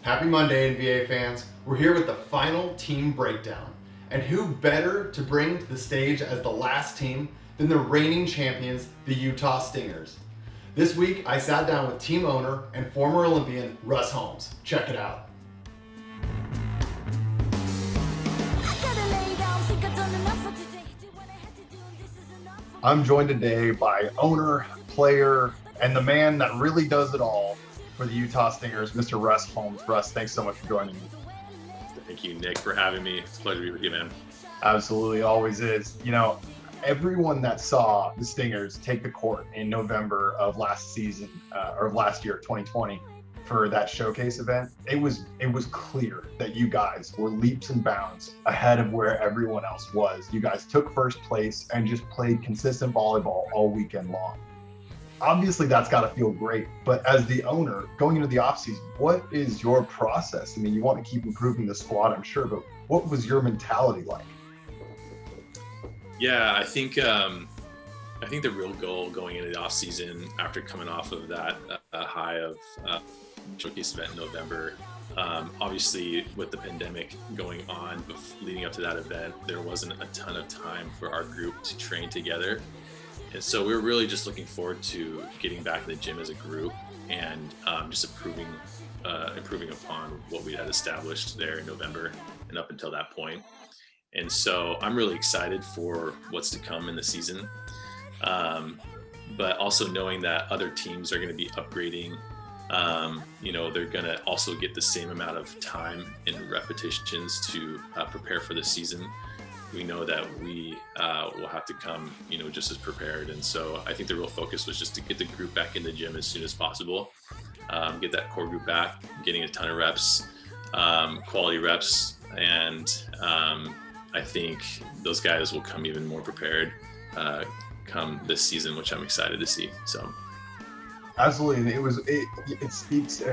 Happy Monday, NVA fans. We're here with the final team breakdown. And who better to bring to the stage as the last team than the reigning champions, the Utah Stingers. This week, I sat down with team owner and former Olympian, Russ Holmes. Check it out. I'm joined today by owner, player, and the man that really does it all for the Utah Stingers, Mr. Russ Holmes. Russ, thanks so much for joining me. Thank you, Nick, for having me. It's a pleasure to be with you, man. Absolutely, always is. You know, everyone that saw the Stingers take the court in November of last season, or last year, 2020, for that showcase event, it was clear that you guys were leaps and bounds ahead of where everyone else was. You guys took first place and just played consistent volleyball all weekend long. Obviously, that's got to feel great. But as the owner, going into the offseason, what is your process? I mean, you want to keep improving the squad, I'm sure, but what was your mentality like? Yeah, I think the real goal going into the offseason, after coming off of that high of showcase event in November, obviously with the pandemic going on leading up to that event, there wasn't a ton of time for our group to train together. And so we were really just looking forward to getting back in the gym as a group and just improving upon what we had established there in November and up until that point. And so I'm really excited for what's to come in the season, but also knowing that other teams are going to be upgrading. They're going to also get the same amount of time and repetitions to prepare for the season. We know that we will have to come, just as prepared. And so I think the real focus was just to get the group back in the gym as soon as possible, get that core group back, getting a ton of reps, quality reps. And I think those guys will come even more prepared come this season, which I'm excited to see. So. Absolutely. It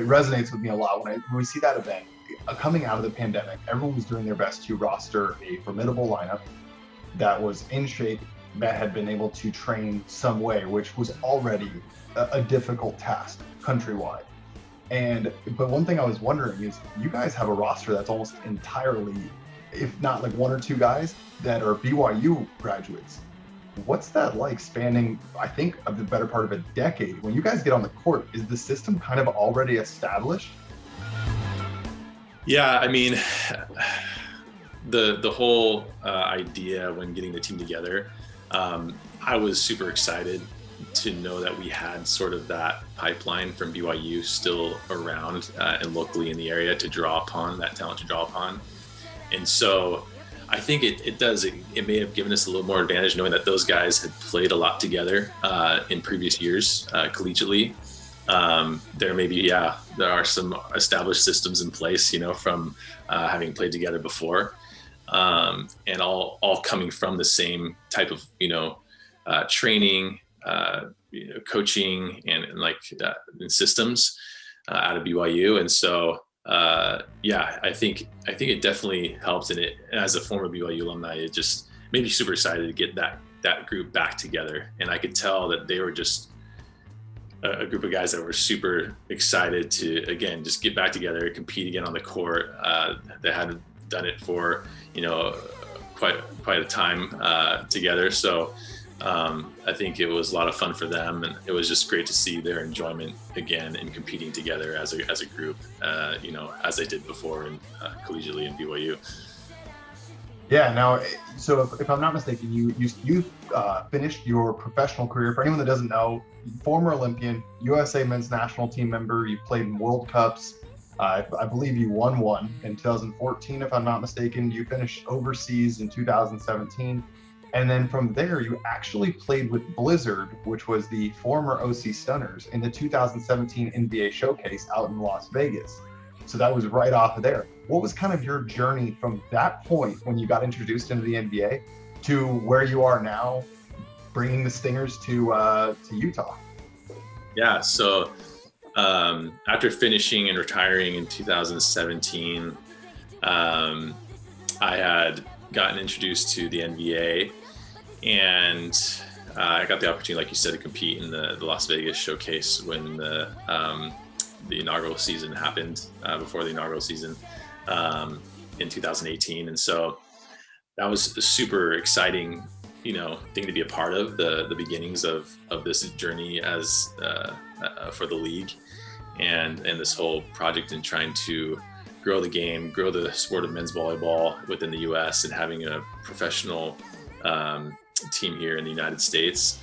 resonates with me a lot when we see that event. Coming out of the pandemic, everyone was doing their best to roster a formidable lineup that was in shape, that had been able to train some way, which was already a difficult task countrywide. But one thing I was wondering is, you guys have a roster that's almost entirely, if not like one or two guys that are BYU graduates. What's that like, spanning, I think, of the better part of a decade? When you guys get on the court, is the system kind of already established? Yeah, I mean, the whole idea when getting the team together, I was super excited to know that we had sort of that pipeline from BYU still around and locally in the area to draw upon, that talent to draw upon. And so I think it may have given us a little more advantage knowing that those guys had played a lot together in previous years collegiately. There are some established systems in place, from having played together before, and all coming from the same type of, training, coaching and systems out of BYU. And so, I think it definitely helps. And as a former BYU alumni, it just made me super excited to get that group back together. And I could tell that they were just a group of guys that were super excited to, again, just get back together, compete again on the court. They hadn't done it for, quite a time together. So I think it was a lot of fun for them, and it was just great to see their enjoyment again in competing together as a group, as they did before in collegiately in BYU. Yeah. Now, so if I'm not mistaken, you finished your professional career. For anyone that doesn't know, former Olympian, USA men's national team member. You played in World Cups. I believe you won one in 2014, if I'm not mistaken. You finished overseas in 2017. And then from there, you actually played with Blizzard, which was the former OC Stunners, in the 2017 NVA Showcase out in Las Vegas. So that was right off of there. What was kind of your journey from that point when you got introduced into the NBA to where you are now, bringing the Stingers to Utah? Yeah, so after finishing and retiring in 2017, I had gotten introduced to the NVA, and I got the opportunity, like you said, to compete in the Las Vegas Showcase when the the inaugural season happened, before the inaugural season, in 2018. And so that was a super exciting, thing to be a part of, the beginnings of this journey as for the league, and this whole project, and trying to grow the game, grow the sport of men's volleyball within the U.S., and having a professional team here in the United States.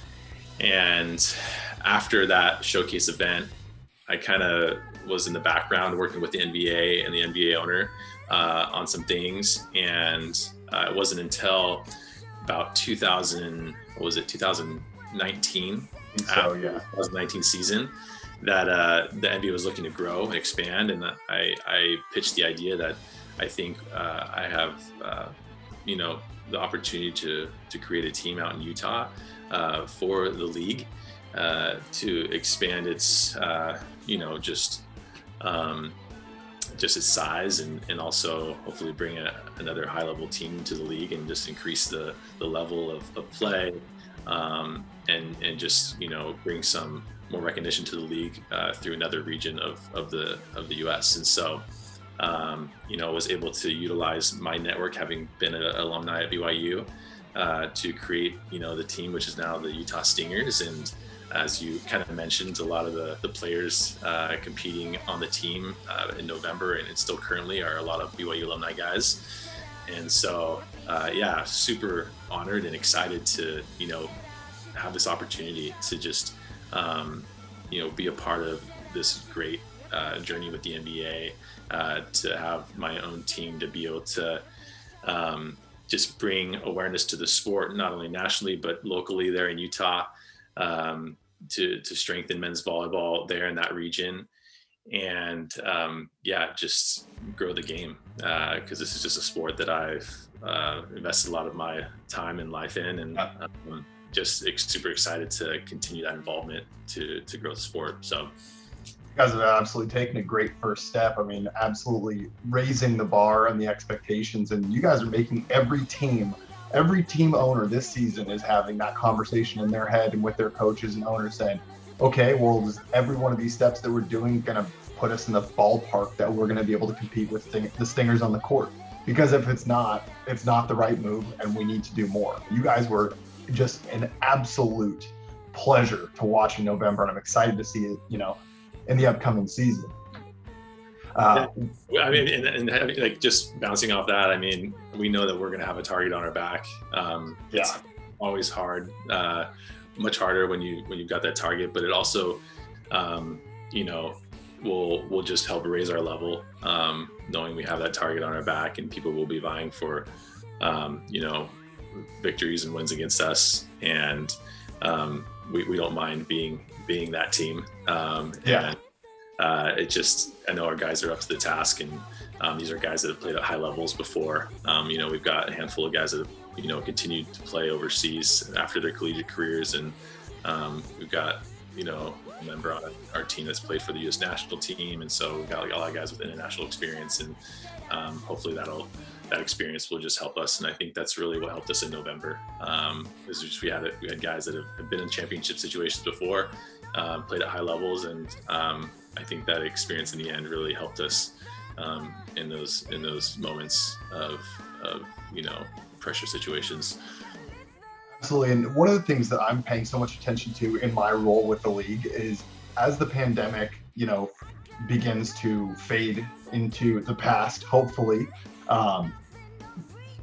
And after that showcase event, I kind of was in the background working with the NVA and the NVA owner on some things. And it wasn't until about 2019, So yeah, 2019 season, that the NBA was looking to grow and expand. And I pitched the idea that I think I have, the opportunity to create a team out in Utah for the league, to expand its, just its size, and also hopefully bring another high level team to the league, and just increase the level of play, and just, bring some more recognition to the league through another region of the US. And so, was able to utilize my network, having been an alumni at BYU, to create, the team, which is now the Utah Stingers. And as you kind of mentioned, a lot of the players competing on the team in November, and still currently, are a lot of BYU alumni guys. And so, super honored and excited to, have this opportunity to just, be a part of this great journey with the NBA, to have my own team, to be able to just bring awareness to the sport, not only nationally, but locally there in Utah, to strengthen men's volleyball there in that region. And just grow the game, because this is just a sport that I've invested a lot of my time and life in, and just super excited to continue that involvement to grow the sport. So you guys have absolutely taken a great first step. I mean, absolutely raising the bar and the expectations, and you guys are making every team owner this season is having that conversation in their head and with their coaches and owners, saying, okay, well, is every one of these steps that we're doing going to put us in the ballpark that we're going to be able to compete with the Stingers on the court? Because if it's not the right move, and we need to do more. You guys were just an absolute pleasure to watch in November, and I'm excited to see it, in the upcoming season. I mean, and having, like, just bouncing off that, I mean, we know that we're going to have a target on our back. It's always hard, much harder when you've got that target, but it also, will just help raise our level, knowing we have that target on our back, and people will be vying for, victories and wins against us. And we don't mind being that team. And it just, I know our guys are up to the task, and these are guys that have played at high levels before. We've got a handful of guys that have, continued to play overseas after their collegiate careers. And we've got, a member on our team that's played for the U.S. national team. And so we've got a lot of guys with international experience, and hopefully that experience will just help us. And I think that's really what helped us in November. Is just we had guys that have been in championship situations before, played at high levels, and I think that experience in the end really helped us in those moments of pressure situations. Absolutely. And one of the things that I'm paying so much attention to in my role with the league is, as the pandemic, begins to fade into the past, hopefully,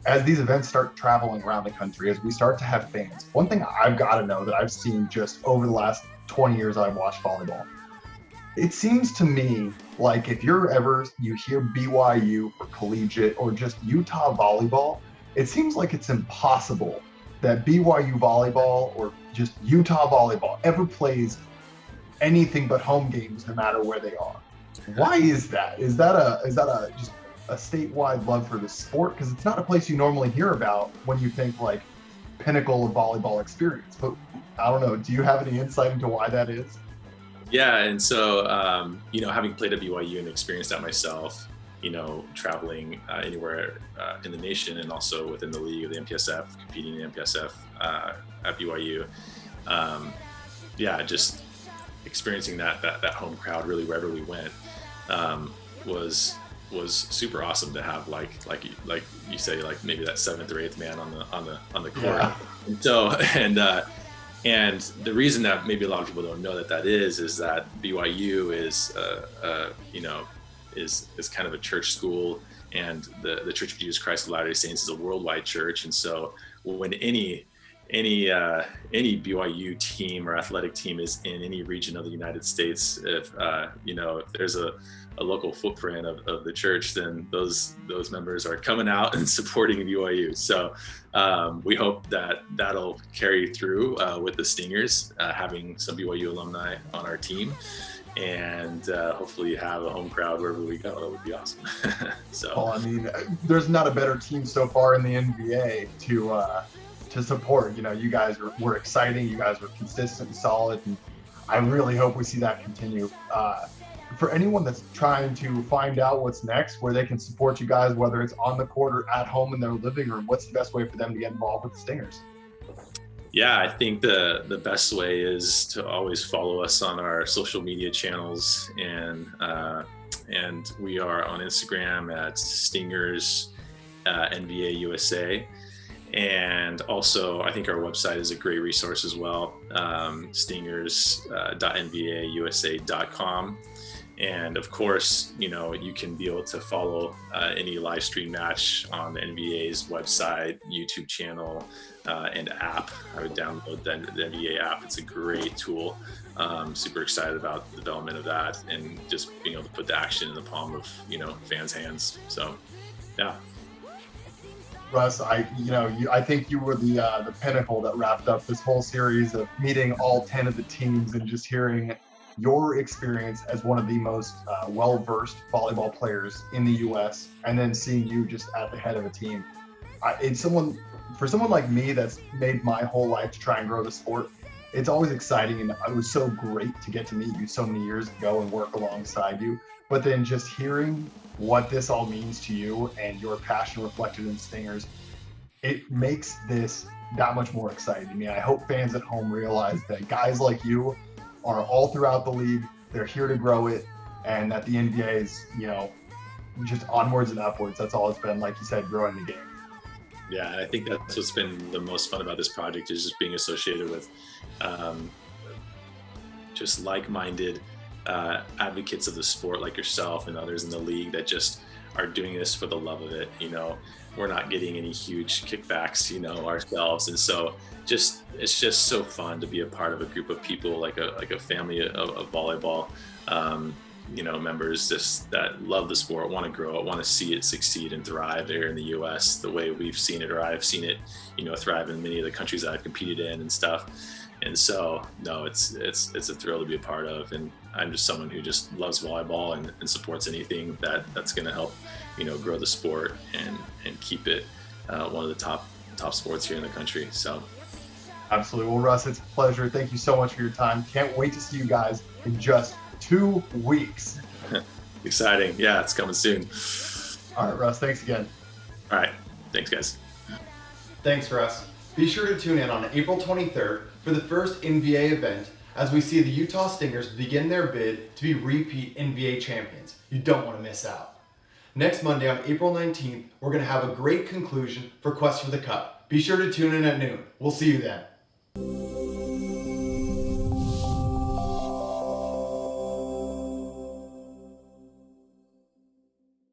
as these events start traveling around the country, as we start to have fans, one thing I've got to know that I've seen just over the last 20 years I've watched volleyball, it seems to me like if you hear BYU or collegiate or just Utah volleyball, it seems like it's impossible that BYU volleyball or just Utah volleyball ever plays anything but home games, no matter where they are. Why is that? Is that just a statewide love for the sport? Because it's not a place you normally hear about when you think like pinnacle of volleyball experience. But I don't know. Do you have any insight into why that is? Yeah, and so having played at BYU and experienced that myself, traveling anywhere in the nation, and also within the league of the MPSF, competing in the MPSF at BYU. Just experiencing that home crowd really wherever we went was super awesome to have, like you say, like maybe that seventh or eighth man on the court. Yeah. And so and the reason that maybe a lot of people don't know that is that BYU is is kind of a church school, and the Church of Jesus Christ of Latter-day Saints is a worldwide church. And so when any BYU team or athletic team is in any region of the United States, if there's a local footprint of the church, then those members are coming out and supporting BYU. So we hope that that'll carry through with the Stingers, having some BYU alumni on our team, and hopefully have a home crowd wherever we go. That would be awesome. So, well, I mean, there's not a better team so far in the NBA to support. You guys were exciting. You guys were consistent and solid, and I really hope we see that continue. For anyone that's trying to find out what's next, where they can support you guys, whether it's on the court or at home in their living room, what's the best way for them to get involved with the Stingers? Yeah, I think the best way is to always follow us on our social media channels, and we are on Instagram at Stingers NVA USA. And also, I think our website is a great resource as well, stingers.nvausa.com. And of course, you can be able to follow any live stream match on the NVA's website, YouTube channel, and app. I would download the NVA app. It's a great tool. Super excited about the development of that, and just being able to put the action in the palm of fans' hands. So, yeah. Russ, I think you were the pinnacle that wrapped up this whole series of meeting all 10 of the teams and just hearing your experience as one of the most well-versed volleyball players in the U.S., and then seeing you just at the head of a team. For someone like me that's made my whole life to try and grow the sport, it's always exciting, and it was so great to get to meet you so many years ago and work alongside you. But then just hearing what this all means to you and your passion reflected in Stingers, it makes this that much more exciting to me. I hope fans at home realize that guys like you are all throughout the league. They're here to grow it, and that the NBA is, just onwards and upwards. That's all it's been, like you said, growing the game. Yeah, I think that's what's been the most fun about this project, is just being associated with just like-minded advocates of the sport like yourself and others in the league that just are doing this for the love of it. We're not getting any huge kickbacks, ourselves. And so it's just so fun to be a part of a group of people, like a family of volleyball, members just that love the sport, want to grow it, want to see it succeed and thrive there in the U.S. the way we've seen it, or I've seen it, thrive in many of the countries that I've competed in and stuff. And so, no, it's a thrill to be a part of. And I'm just someone who just loves volleyball and supports anything that's going to help, grow the sport and keep it one of the top sports here in the country. So, absolutely. Well, Russ, it's a pleasure. Thank you so much for your time. Can't wait to see you guys in just 2 weeks. Exciting. Yeah, it's coming soon. All right, Russ, thanks again. All right. Thanks, guys. Thanks, Russ. Be sure to tune in on April 23rd for the first NVA event, as we see the Utah Stingers begin their bid to be repeat NVA champions. You don't want to miss out. Next Monday on April 19th, we're going to have a great conclusion for Quest for the Cup. Be sure to tune in at noon. We'll see you then.